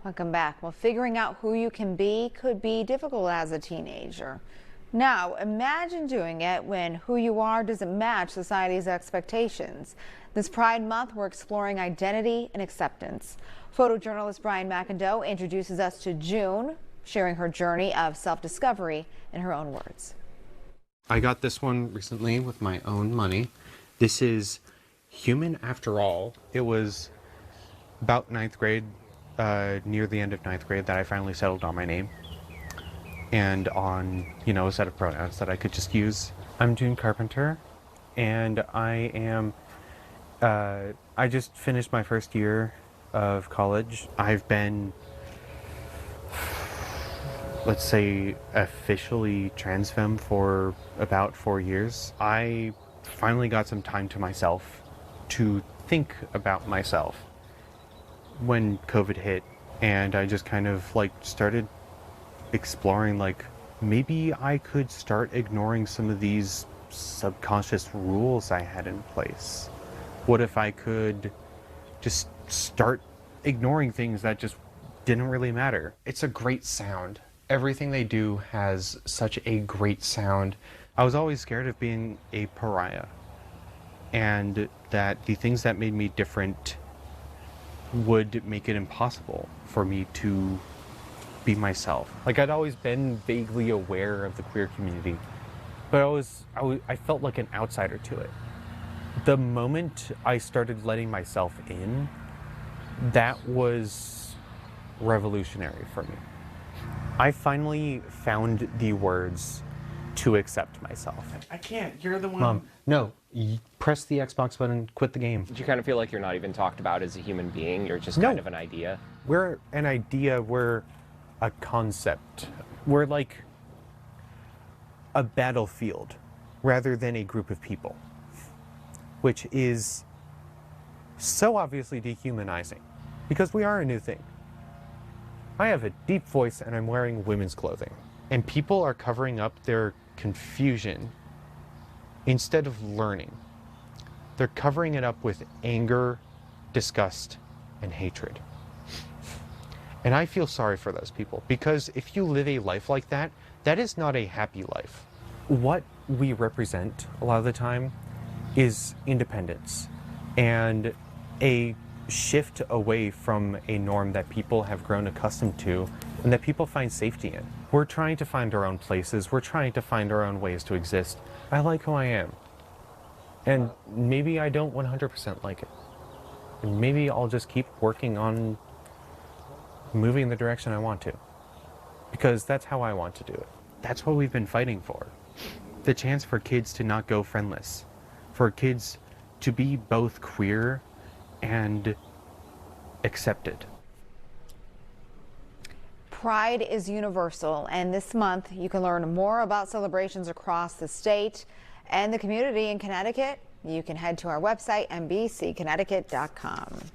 Welcome back. Well, figuring out who you can be could be difficult as a teenager. Now, imagine doing it when who you are doesn't match society's expectations. This Pride Month, we're exploring identity and acceptance. Photojournalist Brian McIndoe introduces us to June, sharing her journey of self-discovery in her own words. I got this one recently with my own money. This is Human After All. It was about ninth grade, near the end of ninth grade, that I finally settled on my name and on, a set of pronouns that I could just use. I'm June Carpenter, and I just finished my first year of college. I've been, let's say, officially trans femme for about 4 years. I finally got some time to myself to think about myself when COVID hit, and I just kind of started exploring maybe I could start ignoring some of these subconscious rules I had in place. What if I could just start ignoring things that just didn't really matter? It's a great sound. Everything they do has such a great sound. I was always scared of being a pariah, and that the things that made me different would make it impossible for me to be myself. I'd always been vaguely aware of the queer community, but I felt like an outsider to it. The moment I started letting myself in, that was revolutionary for me. I finally found the words to accept myself. I can't. You're the one. Mom, no. Press the Xbox button, quit the game. Do you kind of feel like you're not even talked about as a human being? You're just kind of an idea? We're an idea. We're a concept. We're like a battlefield rather than a group of people, which is so obviously dehumanizing because we are a new thing. I have a deep voice and I'm wearing women's clothing, and people are covering up their confusion instead of learning. They're covering it up with anger, disgust, and hatred. And I feel sorry for those people, because if you live a life like that, that is not a happy life. What we represent a lot of the time is independence and a shift away from a norm that people have grown accustomed to and that people find safety in. We're trying to find our own places. We're trying to find our own ways to exist. I like who I am. And maybe I don't 100% like it. And maybe I'll just keep working on moving in the direction I want to. Because that's how I want to do it. That's what we've been fighting for. The chance for kids to not go friendless. For kids to be both queer and accepted. Pride is universal, and this month you can learn more about celebrations across the state and the community in Connecticut. You can head to our website, nbcconnecticut.com.